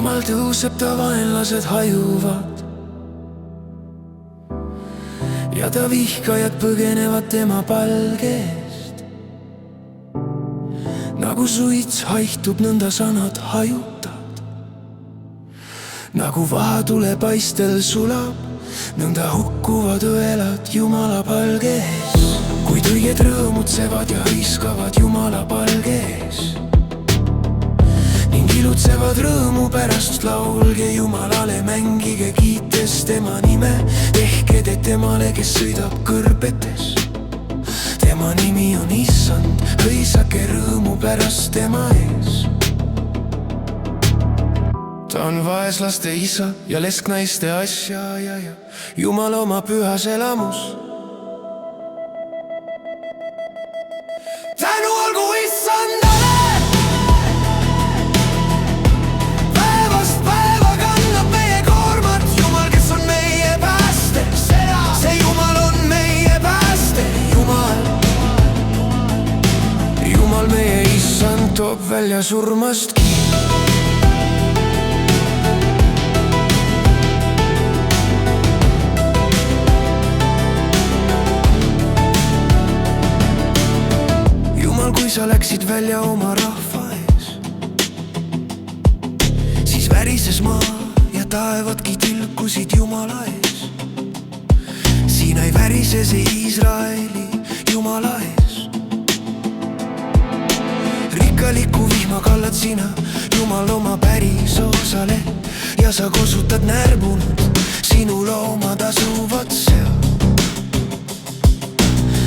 Jumal tõuseb, ta vaenlased hajuvad ja ta vihkajad põgenevad tema palgest. Nagu suits haihtub, nõnda sanad hajutad. Nagu vaatulepaistel sulab, nõnda hukkuvad õelad Jumala palges. Kuid õiged rõõmutsevad ja hõiskavad Jumala palges ning ilutsevad rõõmu pärast. Laulge Jumalale, mängige kiites tema nime. Tehke teed temale, kes sõidab kõrbetes. Tema nimi on Issand, hõisake rõõmu pärast tema ees. Ta on vaeslaste isa ja lesknaiste asja ja Jumal oma pühas elamus. Tänu olgu Issandale! Päevast päeva kannab meie koormat Jumal, kes on meie pääste. See Jumal on meie pääste. Jumal meie Issand toob välja surmastki. Kui sa läksid välja oma rahva ees, siis värises maa ja taevadki tilkusid Jumala ees. Siin ei värise see Iisraeli Jumala ees. Rikkaliku vihma kallad sina, Jumal, oma päris osale ja sa kosutad närbunud, sinu loomad asuvad seal.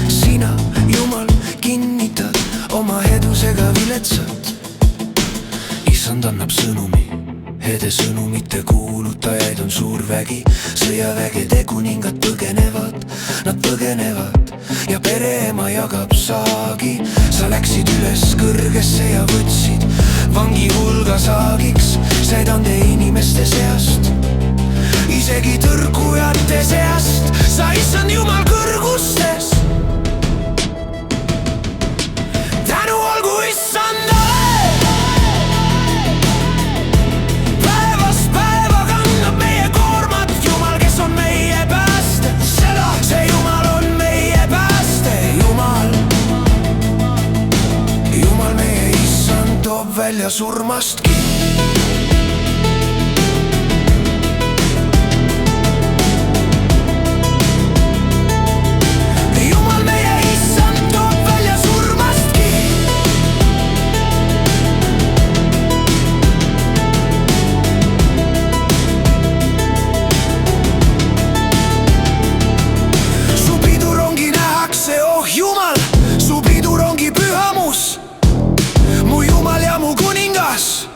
Sina, Jumal, kinnitad oma hedusega viletsat. Issand annab sõnumi, hede sõnumite kuulutajaid on suur vägi. Sõjavägede kuningad põgenevad, nad põgenevad ja pereema jagab saagi. Sa läksid üles kõrgesse ja võtsid vangi hulga saagiks. Said ande inimeste seast, isegi tõrkujate seast. Sa, Issand Jumal, kõrgustes. Välja surmastki. Jumal meie Issand toob välja surmastki. Su pidurongi nähakse, oh Jumal, su pidurongi pühamus. Mu Jumal ja mu kuningas,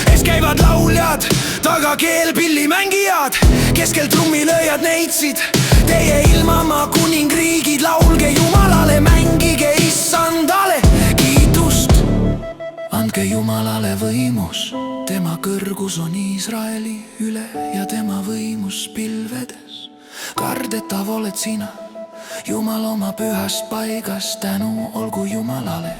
ees käivad lauljad, taga keelpillimängijad, keskel trummilööjad neitsid. Teie ilmamaa kuningriigid, laulge Jumalale, mängige Issandale kiitust. Andke Jumalale võimus, tema kõrgus on Iisraeli üle ja tema võimus pilvedes. Kardetav oled sina, Jumal oma pühast paigast, tänu olgu Jumalale.